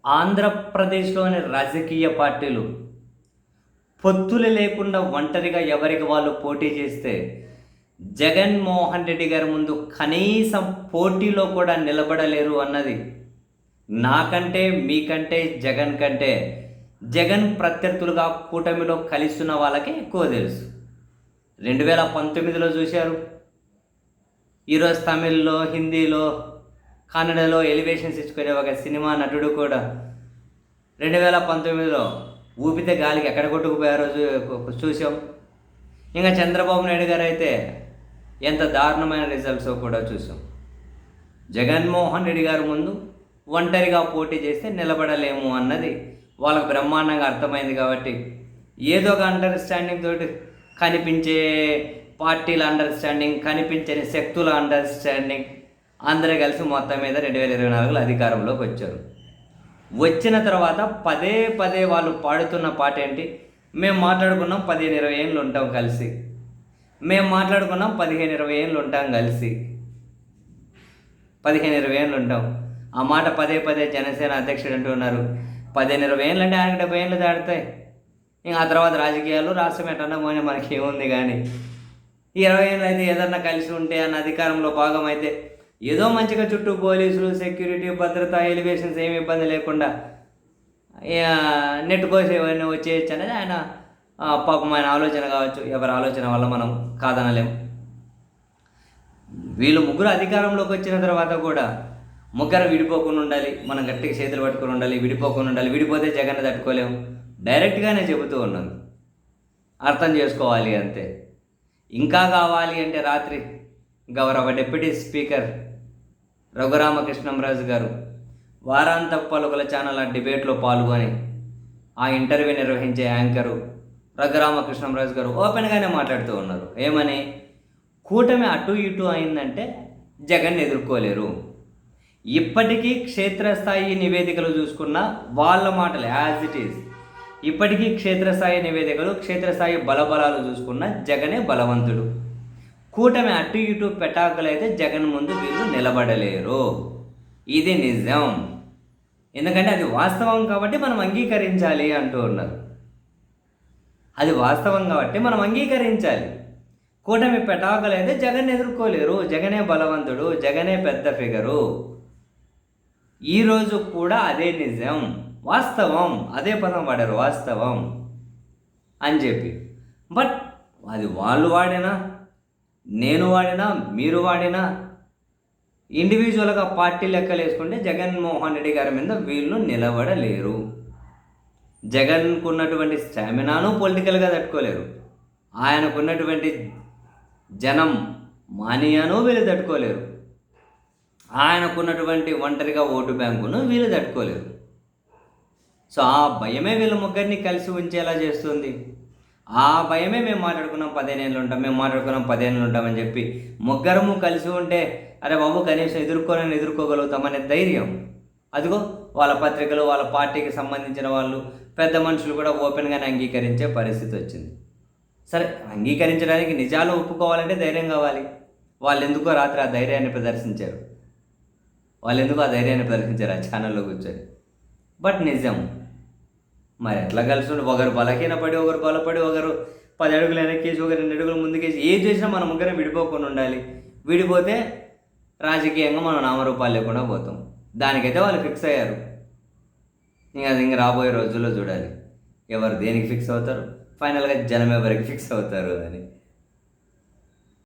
ఆంధ్రప్రదేశ్‌లోని రాజకీయ పార్టీలు పొత్తులు లేకుండా ఒంటరిగా ఎవరికి వాళ్ళు పోటీ చేస్తే, జగన్మోహన్ రెడ్డి గారి ముందు కనీసం పోటీలో కూడా నిలబడలేరు అన్నది నాకంటే, మీకంటే, జగన్ కంటే, జగన్ ప్రత్యర్థులుగా కూటమిలో కలిస్తున్న వాళ్ళకే ఎక్కువ తెలుసు. 2019లో చూశారు. ఈరోజు తమిళ్‌లో, హిందీలో, కన్నడలో ఎలివేషన్స్ ఇచ్చుకునే ఒక సినిమా నటుడు కూడా 2019లో ఊపితే గాలికి ఎక్కడ కొట్టుకుపోయారో చూసాం. ఇంకా చంద్రబాబు నాయుడు గారు అయితే ఎంత దారుణమైన రిజల్ట్స్ కూడా చూసాం. జగన్మోహన్ రెడ్డి గారి ముందు ఒంటరిగా పోటీ చేస్తే నిలబడలేము అన్నది వాళ్ళకు బ్రహ్మాండంగా అర్థమైంది. కాబట్టి ఏదో ఒక అండర్స్టాండింగ్ తోటి కనిపించే పార్టీల అండర్స్టాండింగ్, కనిపించని శక్తుల అండర్స్టాండింగ్ అందరూ కలిసి మొత్తం మీద 2024లో అధికారంలోకి వచ్చారు. వచ్చిన తర్వాత పదే పదే వాళ్ళు పాడుతున్న పాట ఏంటి? మేము మాట్లాడుకున్నాం 15-20 ఏళ్ళు ఉంటాం కలిసి, మేము మాట్లాడుకున్నాం 15-20 ఏళ్ళు ఉంటాం కలిసి, 15-20 ఏళ్ళు ఉంటాం. ఆ మాట పదే పదే జనసేన అధ్యక్షుడు అంటున్నారు. 15-20 ఏళ్ళు అంటే ఆయనకి 70 ఏళ్ళు దాటుతాయి. ఇంకా ఆ తర్వాత రాజకీయాలు, రాష్ట్రం ఎట్టన్నా పోయినా మనకి ఏముంది. కానీ 20 ఏళ్ళు అయితే ఏదన్నా కలిసి ఉంటే అన్న అధికారంలో భాగం అయితే ఏదో మంచిగా చుట్టూ పోలీసులు, సెక్యూరిటీ, భద్రత, ఎలివేషన్స్ ఏమి ఇబ్బంది లేకుండా నెట్టుకోసి ఇవన్నీ వచ్చేయచ్చు అనేది ఆయన పాపం ఆయన ఆలోచన కావచ్చు. ఎవరి ఆలోచన వల్ల మనం కాదనలేం. వీళ్ళు ముగ్గురు అధికారంలోకి వచ్చిన తర్వాత కూడా ముగ్గురు విడిపోకుండా ఉండాలి, మనం గట్టిగా చేతులు పట్టుకొని ఉండాలి, విడిపోకుండా ఉండాలి, విడిపోతే జగన్ తట్టుకోలేము డైరెక్ట్గానే చెబుతూ ఉన్నాను. అర్థం చేసుకోవాలి అంతే. ఇంకా కావాలి అంటే రాత్రి గౌరవ డిప్యూటీ స్పీకర్ రఘురామకృష్ణంరాజు గారు వారాంతపు పలుకుల ఛానల్ డిబేట్లో పాల్గొని ఆ ఇంటర్వ్యూ నిర్వహించే యాంకరు రఘురామకృష్ణంరాజు గారు ఓపెన్గానే మాట్లాడుతూ ఉన్నారు. ఏమని? కూటమి అటు ఇటు అయిందంటే జగన్ ఎదుర్కోలేరు. ఇప్పటికీ క్షేత్రస్థాయి నివేదికలు చూసుకున్న వాళ్ళ మాటలు యాజ్ ఇట్ ఈజ్. ఇప్పటికీ క్షేత్రస్థాయి నివేదికలు, క్షేత్రస్థాయి బలబలాలు చూసుకున్న జగనే బలవంతుడు. కూటమి అటు ఇటు పెటాకులైతే జగన్ ముందు వీళ్ళు నిలబడలేరు. ఇది నిజం. ఎందుకంటే అది వాస్తవం కాబట్టి మనం అంగీకరించాలి అంటూ ఉన్నారు. అది వాస్తవం కాబట్టి మనం అంగీకరించాలి. కూటమి పెటాకులైతే జగన్ ఎదుర్కోలేరు. జగనే బలవంతుడు, జగనే పెద్ద ఫిగరు. ఈరోజు కూడా అదే నిజం, వాస్తవం. అదే పదం వాడారు, వాస్తవం అని చెప్పి. బట్ అది వాళ్ళు వాడినా, నేను వాడినా, మీరు వాడినా, ఇండివిజువల్గా పార్టీ లెక్కలు వేసుకుంటే జగన్మోహన్ రెడ్డి గారి మీద వీళ్ళు నిలబడలేరు. జగన్కు ఉన్నటువంటి స్టామినాను పొలిటికల్గా తట్టుకోలేరు. ఆయనకున్నటువంటి జనం మానియాను వీళ్ళు తట్టుకోలేరు. ఆయనకున్నటువంటి ఒంటరిగా ఓటు బ్యాంకును వీళ్ళు తట్టుకోలేరు. సో ఆ భయమే వీళ్ళ ముగ్గురిని కలిసి ఉంచేలా చేస్తుంది. ఆ భయమే మేము మాట్లాడుకున్నాం 15 ఏళ్ళు ఉంటాం, మేము మాట్లాడుకున్నాం 10 ఏళ్ళు ఉంటామని చెప్పి ముగ్గురము కలిసి ఉంటే అరే బాబు కనీసం ఎదుర్కోగలుగుతామనే ధైర్యం. అదిగో వాళ్ళ పత్రికలు, వాళ్ళ పార్టీకి సంబంధించిన వాళ్ళు, పెద్ద మనుషులు కూడా ఓపెన్గానే అంగీకరించే పరిస్థితి వచ్చింది. సరే, అంగీకరించడానికి నిజాలు ఒప్పుకోవాలంటే ధైర్యం కావాలి. వాళ్ళు ఎందుకో రాత్రి ఆ ధైర్యాన్ని ప్రదర్శించారు. ఆ ఛానల్లో కూర్చొని. బట్ నిజం మరి ఎట్లా కలిసి ఉండి ఒకరు బలహీనపడి, ఒకరు బలపడి, ఒకరు 10 అడుగులు వెనక్కేసి, ఒకరు 2 అడుగులు ముందుకేసి ఏం చేసినా మనం ముగ్గురం విడిపోకుండా ఉండాలి. విడిపోతే రాజకీయంగా మనం నామరూపాలు లేకుండా పోతాం. దానికైతే వాళ్ళు ఫిక్స్ అయ్యారు. ఇంకా రాబోయే రోజుల్లో చూడాలి ఎవరు దేనికి ఫిక్స్ అవుతారు, ఫైనల్గా జనం ఎవరికి ఫిక్స్ అవుతారు అని.